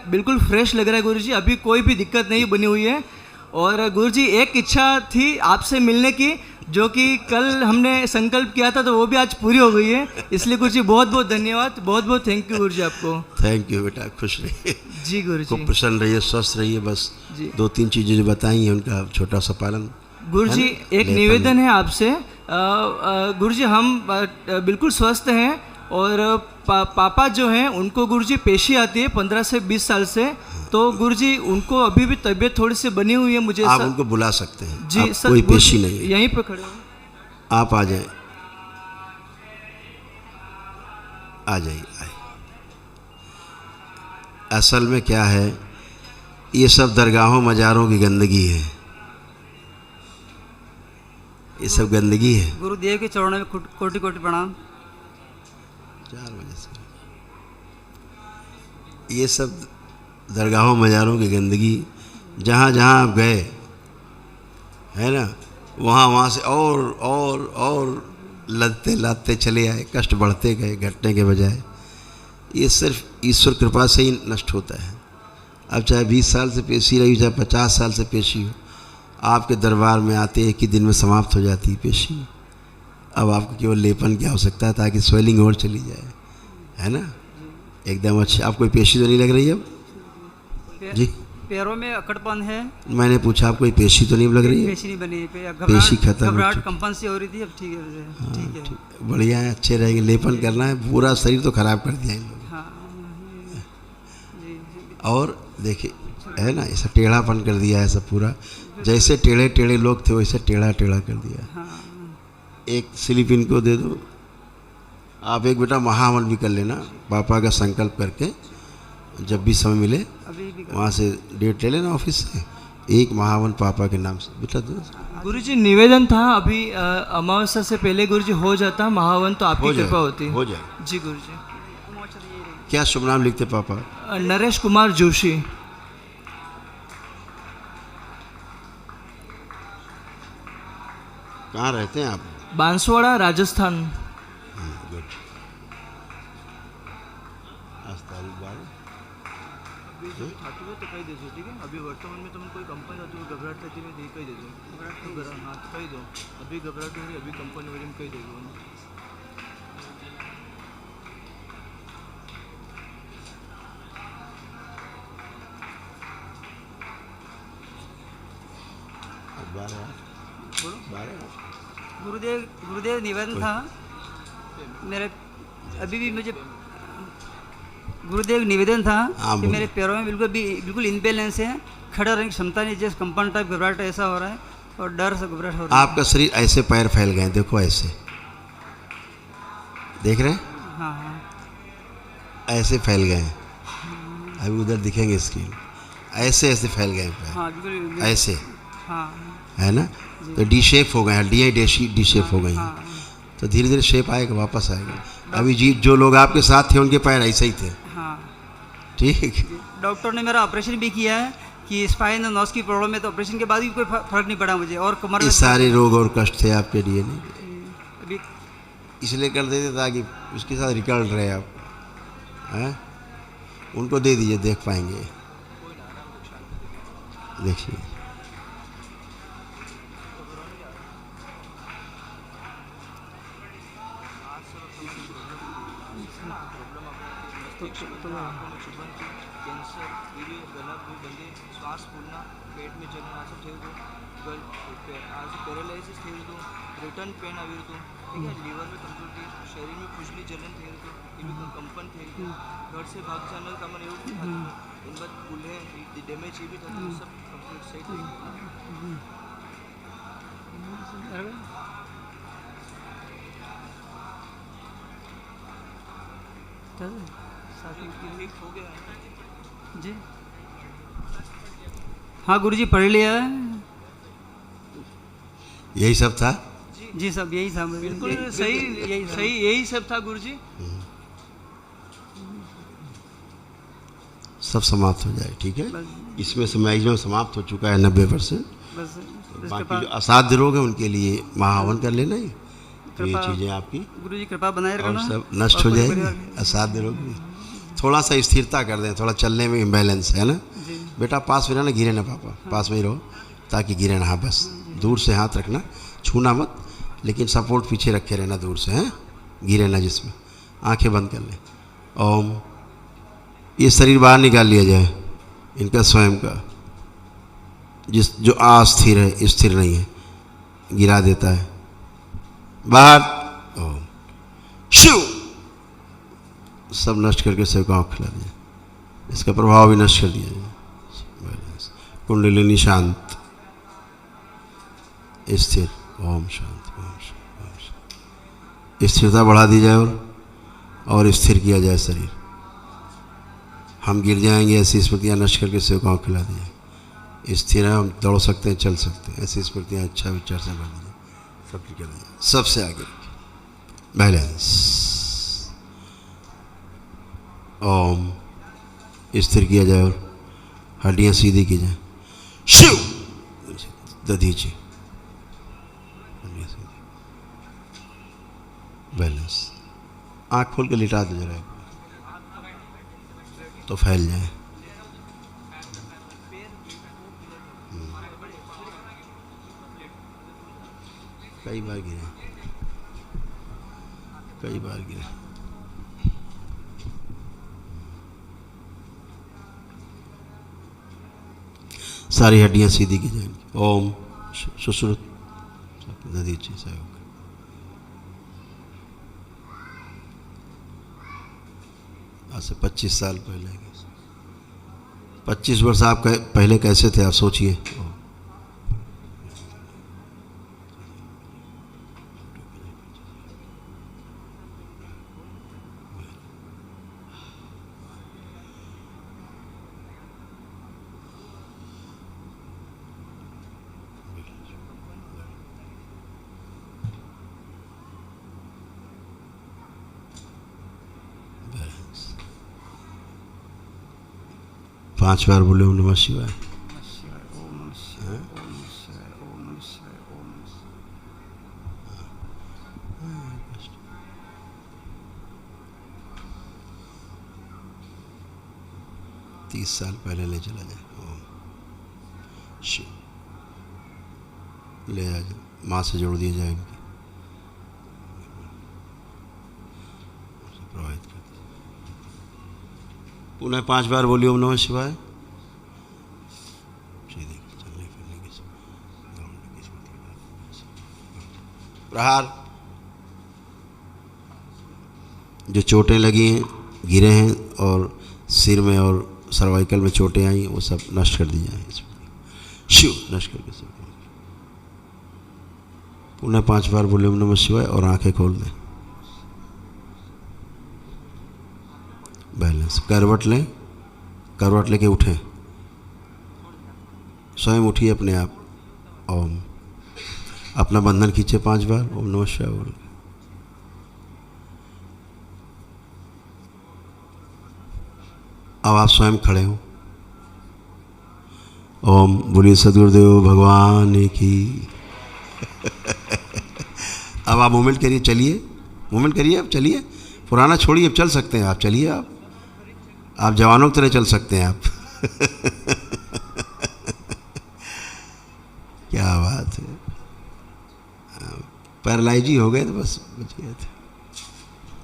बिल्कुल फ्रेश लग रहा है गुरुजी, अभी कोई भी दिक्कत नहीं बनी हुई है। और गुरुजी एक इच्छा थी आपसे मिलने की, जो कि कल हमने संकल्प किया था, तो वो भी आज पूरी हो गई है। इसलिए गुरुजी बहुत बहुत धन्यवाद, बहुत बहुत थैंक यू गुरुजी आपको। थैंक यू बेटा, खुश रहिए जी गुरुजी, खूब प्रसन्न रहिए, स्वस्थ रहिए। बस जी। 2-3 चीज़ें जो बताई हैं उनका छोटा सा पालन। गुरुजी एक निवेदन है आपसे। गुरुजी हम बिल्कुल स्वस्थ हैं और पापा जो हैं उनको गुरुजी पेशी आती है 15 से 20 साल से, तो गुरुजी उनको अभी भी तबीयत थोड़ी सी बनी हुई है। मुझे आप उनको बुला सकते हैं जी सर, कोई पेशी नहीं है, यहीं पे खड़े हो, आप आ जाएं, आ जाइए। असल में क्या है, ये सब दरगाहों मज़ारों की गंदगी है, ये सब गंदगी है। गुरुदेव के चरणों में कोटि कोटि प्रणाम। 4 बजे से ये सब दरगाहों मज़ारों की गंदगी, जहाँ जहाँ आप गए है ना, वहाँ वहाँ से और लदते लादते चले आए, कष्ट बढ़ते गए घटने के बजाय। ये सिर्फ ईश्वर कृपा से ही नष्ट होता है। अब चाहे 20 साल से पेशी रही हो, चाहे 50 साल से पेशी हो, आपके दरबार में आते एक ही दिन में समाप्त हो जाती है पेशी। अब आपको केवल लेपन की आवश्यकता है ताकि स्वेलिंग और चली जाए, है ना, एकदम अच्छी। आपको कोई पेशी तो नहीं लग रही है अब? जी, पैरों में अकड़पन है। मैंने पूछा आपको कोई पेशी तो नहीं लग रही है? पेशी नहीं बनी, पेशी खत्म, घबराहट कंपन से हो रही थी, अब ठीक है। ठीक है, बढ़िया है, अच्छे रहेंगे। लेपन करना है, पूरा शरीर तो खराब कर दिया इन लोगों। हाँ जी। और देखिए है ना, ऐसा टेढ़ापन कर दिया है सब पूरा, जैसे टेढ़े टेढ़े लोग थे वैसे टेढ़ा टेढ़ा कर दिया। हाँ एक स्लिप इनको दे दो, आप एक बेटा महाअमल भी कर लेना, पापा का संकल्प करके जब भी समय मिले वहाँ से डेट ले लेना ऑफिस से, एक महाअमल पापा के नाम से बेटा दो। गुरुजी निवेदन था अभी अमावस्या से पहले गुरुजी हो जाता महावन, तो आपकी कृपा होती। हो जाए जी गुरुजी। क्या शुभ नाम लिखते पापा? नरेश कुमार जोशी। कहाँ रहते हैं आप? बांसवाड़ा राजस्थान। गुड। आज तारीख 12 तो कही दीजिए, ठीक है। अभी वर्तमान में तुम कोई कंपनी आती है घबराहट रहती है, कही दीजिए। हाँ तो कही दो, अभी घबराहट हो रही है, अभी कंपनी वाले में कही देगा। गुरुदेव निवेदन था मेरे, अभी भी मुझे गुरुदेव निवेदन था कि मेरे पैरों में बिल्कुल इनबैलेंस है, खड़ा रहने की क्षमता नहीं, जैसे कंपन टाइप घबराहट ऐसा हो रहा है और डर से घबराहट हो रहा है। आपका शरीर ऐसे पैर फैल गए, देखो ऐसे, देख रहे हैं? हाँ ऐसे फैल गए हैं, अभी उधर दिखेंगे स्क्रीन, ऐसे ऐसे फैल गए पैर। हाँ बिल्कुल ऐसे, हाँ है ना, तो डी शेप हो गए, हड्डियाँ डी शेप हो गई हैं, हाँ। तो धीरे धीरे शेप आएगा, वापस आएगा। अभी जी जो लोग आपके साथ थे उनके पैर ऐसे ही थे। हाँ ठीक। डॉक्टर ने मेरा ऑपरेशन भी किया है कि स्पाइन और नस की प्रॉब्लम है, तो ऑपरेशन के बाद भी कोई फर्क नहीं पड़ा मुझे, और कमर ये में सारे रोग और कष्ट थे आपके लिए नहीं, अभी इसलिए कर देते ताकि उसके साथ निकल रहे आप, हैं? उनको दे दीजिए, देख पाएंगे। देखिए कैंसर, गला भी बंदे, श्वास फूलना, पेट में जलना सब ठेव दो, आज पैरालिसिस ठेव दो, रिटर्न पेन आविर दो, ठीक है, लीवर में कमजोरी, शरीर में खुजली जलन ठेव दो, इवी कंपन ठेव दो, घर से भाग जाना का मन एवं इन बात भूले डैमेज ये भी था, सब कंप्लीट सेट हो गया जी। हाँ गुरुजी पढ़ लिया है। यही सब था। जी सब यही था, बिल्कुल सही यही सब था गुरुजी। सब समाप्त हो जाए, ठीक है। इसमें से मैक्सिमम समाप्त हो चुका है 90%। बाकी जो असाध्य रोग है उनके लिए महाहवन कर लेना ही, तो ये चीज़ें आपकी गुरुजी कृपा बनाए और रखना, सब नष्ट हो जाएंगी, असाध्य रोग भी। थोड़ा सा स्थिरता कर दें, थोड़ा चलने में इम्बैलेंस है ना। जी बेटा पास में रहना, गिरे ना पापा, पास में ही रहो ताकि गिरे ना। हाँ बस दूर से हाथ रखना, छूना मत, लेकिन सपोर्ट पीछे रखे रहना दूर से, हैं, गिरे ना जिसमें। आंखें बंद कर लें। ओम। ये शरीर बाहर निकाल लिया जाए, इनका स्वयं का, जिस जो अस्थिर है, स्थिर नहीं है, गिरा देता है बाहर। ओम। शिव। सब नष्ट करके सबको आँख खिला दिया, इसका प्रभाव भी नष्ट कर दिया जाए। कुंडलिनी शांत, स्थिर। ओम शांति, ओम शांति, ओम शांति। स्थिरता बढ़ा दी जाए और स्थिर किया जाए शरीर। हम गिर जाएंगे ऐसी स्मृतियाँ नष्ट करके सबको आँख खिला दी जाए। स्थिर है, हम दौड़ सकते हैं, चल सकते हैं, ऐसी स्मृतियाँ अच्छा विचार से बढ़ दीजिए, सब कर दीजिए, सबसे आगे बैलेंस। ओम। स्थिर किया जाए और हड्डियाँ सीधी की जाए। शिव। दधीची, बैलेंस। आँख खोल के लिटा दो जरा, तो फैल जाए। कई बार गिरे, कई बार गिरे। सारी हड्डियां सीधी की जाएंगी। ओम। सुश्रुत दधीची सहयोग। आज से 25 साल पहले, 25 वर्ष आप पहले कैसे थे, आप सोचिए। पांच बार बोले ओम नमः शिवाय। ओम नमः शिवाय, ओम नमः शिवाय, ओम नमः शिवाय, ओम नमः शिवाय। 30 साल पहले ले चला जाए। ओम शिव। ले आ जाए, माँ से जोड़ दिया जाए, इनकी प्रभावित कर। पुनः 5 बार बोलिए ओम नमः शिवाय। प्रहार। जो चोटें लगी हैं, गिरे हैं और सिर में और सर्वाइकल में चोटें आई, वो सब नष्ट कर दी जाए। शिव नष्ट करके सब। पुनः 5 बार बोले ओम नमः शिवाय और आंखें खोल दें। बैलेंस। करवट लें, करवट लेके उठें, स्वयं उठिए अपने आप। ओम। अपना बंधन खींचे 5 बार ओम नमः शिवाय बोल। अब आप स्वयं खड़े हो। ओम। बोलिए सदगुरुदेव भगवान की। अब आप मूवमेंट करिए, चलिए, मूवमेंट करिए, अब चलिए, पुराना छोड़िए, अब चल सकते हैं आप, चलिए, आप जवानों की तरह चल सकते हैं आप। क्या बात है। पैरालाइज ही हो गए तो बस बच गए थे।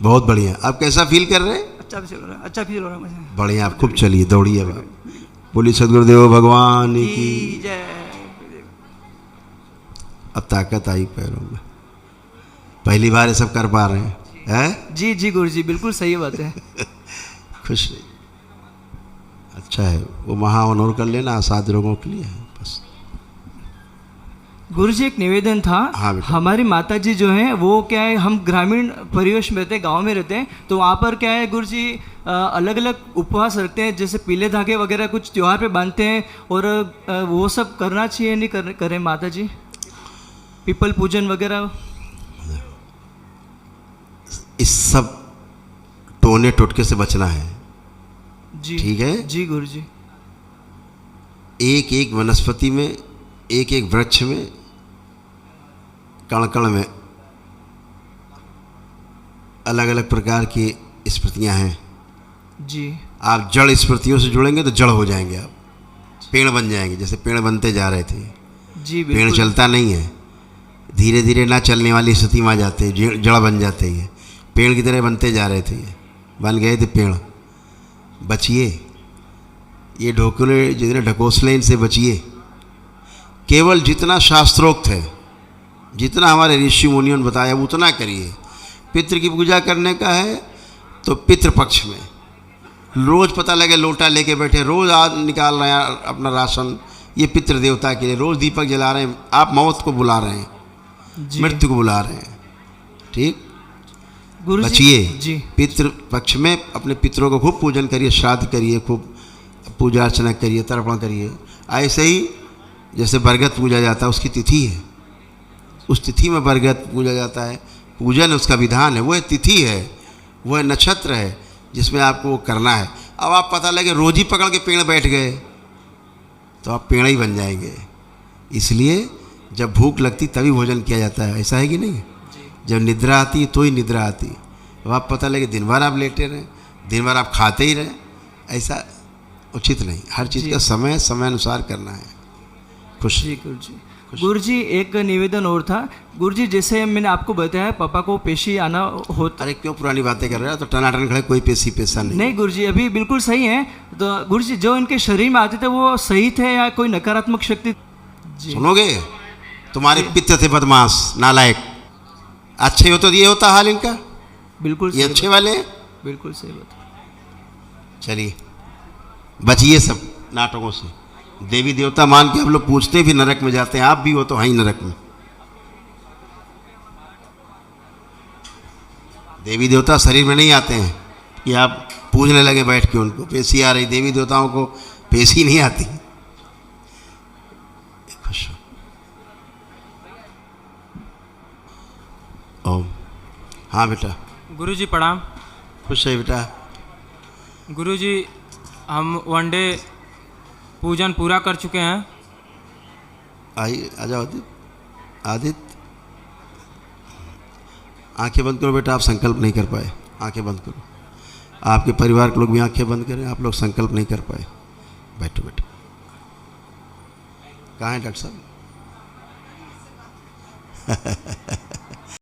बहुत बढ़िया। आप कैसा फील कर रहे हैं? अच्छा फील हो रहा है, अच्छा फील हो रहा है मुझे। बढ़िया, आप खूब चलिए, दौड़िए। अब बोलिए सदगुरुदेव भगवान की जय। अब ताकत आई पैरों में, पहली बार ये सब कर पा रहे हैं। जी जी गुरु जी, बिल्कुल सही बात है। खुश नहीं, अच्छा है, वो महाअनोर कर लेना, असाध्य रोगों के लिए है बस। गुरु जी एक निवेदन था। हाँ बेटा। हमारी माता जी जो हैं वो क्या है, हम ग्रामीण परिवेश में रहते हैं, गांव में रहते हैं, तो वहाँ पर क्या है गुरु जी अलग अलग उपवास रखते हैं, जैसे पीले धागे वगैरह कुछ त्योहार पे बांधते हैं, और वो सब करना चाहिए नहीं करें माता जी, पीपल पूजन वगैरह। इस सब टोने टोटके से बचना है। जी ठीक है जी गुरु जी। एक एक वनस्पति में, एक एक वृक्ष में, कण कण में अलग अलग प्रकार की स्मृतियाँ हैं। जी आप जड़ स्मृतियों से जुड़ेंगे तो जड़ हो जाएंगे, आप पेड़ बन जाएंगे। जैसे पेड़ बनते जा रहे थे, जी पेड़ बिल्कुल। चलता नहीं है, धीरे धीरे ना चलने वाली स्थिति में आ जाते हैं, जड़ बन जाते हैं। पेड़ की तरह बनते जा रहे थे, बन गए थे पेड़। बचिए, ये ढोकले जितने ढकोसले इनसे बचिए। केवल जितना शास्त्रोक्त है, जितना हमारे ऋषि मुनियों ने बताया उतना करिए। पितृ की पूजा करने का है तो पितृपक्ष में रोज़ पता लगे लोटा लेके बैठे, रोज़ आज निकाल रहे हैं अपना राशन, ये पितृ देवता के लिए रोज़ दीपक जला रहे हैं। आप मौत को बुला रहे हैं, जी मृत्यु को बुला रहे हैं। ठीक, गुरु बचिए। जी पितृ पक्ष में अपने पितरों को खूब पूजन करिए, श्राद्ध करिए, खूब पूजा अर्चना करिए, तर्पण करिए। ऐसे ही जैसे बरगद पूजा जाता है, उसकी तिथि है, उस तिथि में बरगद पूजा जाता है, पूजन उसका विधान है, वह तिथि है, वह नक्षत्र है जिसमें आपको वो करना है। अब आप पता लगे रोज ही पकड़ के पेड़ बैठ गए तो आप पेड़ ही बन जाएंगे। इसलिए जब भूख लगती तभी भोजन किया जाता है, ऐसा है कि नहीं? जब निद्रा आती है तो ही निद्रा आती है। अब आप पता लगे दिन भर आप लेटे रहें, दिन भर आप खाते ही रहें, ऐसा उचित नहीं। हर चीज़ का समय समय अनुसार करना है। खुश। जी गुरु जी एक निवेदन और था गुरु जी, जैसे मैंने आपको बताया पापा को पेशी आना होता। अरे क्यों पुरानी बातें कर रहे हो? तो टनाटन खड़े, कोई पेशी पैसा नहीं। नहीं गुरु जी, अभी बिल्कुल सही है। तो गुरु जी जो इनके शरीर में आते थे वो सही थे या कोई नकारात्मक शक्ति? जी सुनोगे, तुम्हारे पित्त थे बदमाश नालायक, अच्छे हो तो ये होता हाल इनका। बिल्कुल ये अच्छे वाले हैं। बिल्कुल सही बात। चलिए बचिए सब नाटकों से। देवी देवता मान के हम लोग पूछते भी नरक में जाते हैं, आप भी हो तो हैं ही नरक में। देवी देवता शरीर में नहीं आते हैं कि आप पूजने लगे बैठ के उनको। पेशी आ रही, देवी देवताओं को पेशी नहीं आती। खुश हो। ओम। हाँ बेटा। गुरुजी प्रणाम। खुश है बेटा। गुरुजी हम वनडे पूजन पूरा कर चुके हैं। आइए, आ जाओ आदित्य। आदित्य आंखें बंद करो बेटा, आप संकल्प नहीं कर पाए, आंखें बंद करो। आपके परिवार के लोग भी आंखें बंद करें, आप लोग संकल्प नहीं कर पाए। बैठो बेटा। कहाँ है डॉक्टर साहब?